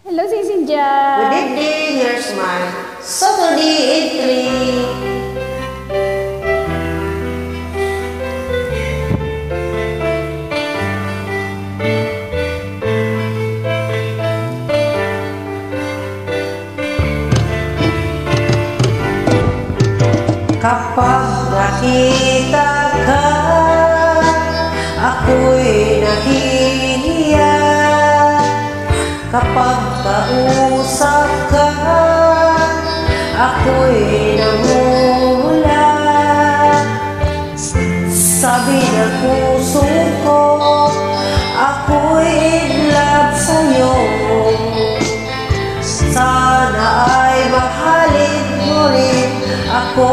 Hello, Sisinja! Good evening, here's my Saturday entry. Kapag nakita ka, ako'y nahihiya. Kapag kausap ka, ako'y namumula. Sabi ng puso ko, ako'y in love sa'yo. Sana ay mahalin mo rin ako.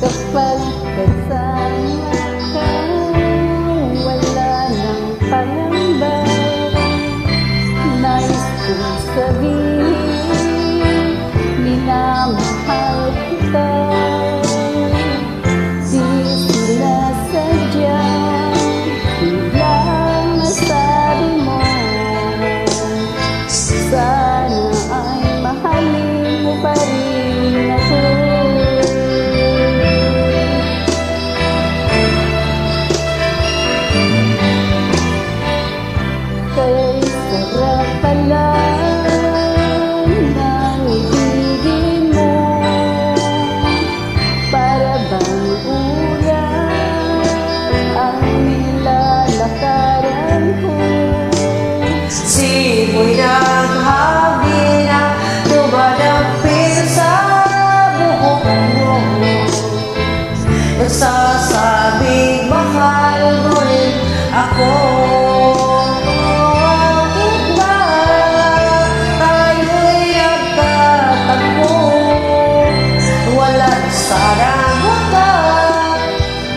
Kapag kasama ka, wala nang pangamba. Nais kong sabihin, minamahal kita. Di sinasadya, biglang masabi mo. Sana ay mahalin mo pa rin ako. Kaya'y sarap pala ng ibigin mo. Para bang ulan ang nilalakaran ko. Simoy ng hangin na dumadampir sa buhok mo. Nagsasabing mahal mo rin ako. Sarang wakas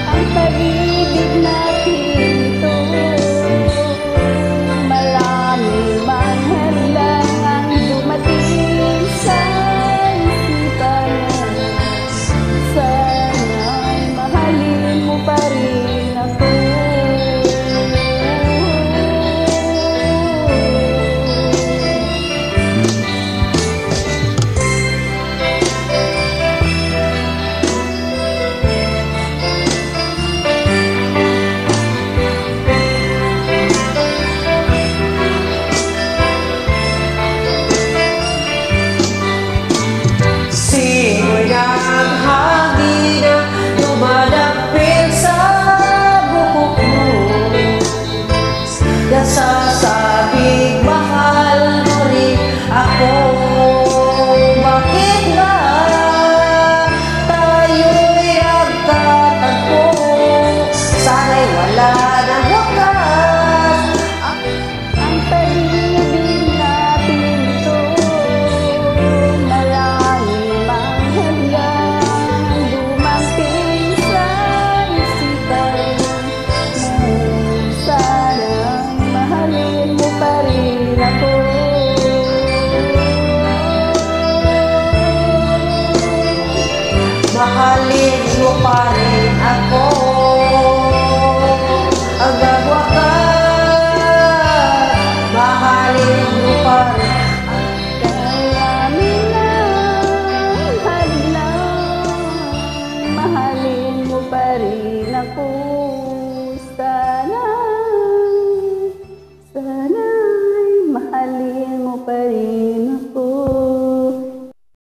ang pag-ibig natin ito. Maraming manghadlang ang dumating sa isipan. Sana'y mahalin mo pa rin ako. Simoy ng hangin na dumadampir sa buhok mo. Nasasabing mahal mo rin ako. Bakit ba tayo'y nagtatagpo? Sana'y wala ng wakas Ang pag-ibig natin ito. Maraming manghadlang dumating sa isipan mo. Sana'y mahalin mo pa rin ako. Mahalin mo pa rin ako. Hanggang wakas, mahalin mo pa rin. Maraming hadlang, mahalin mo pa rin ako.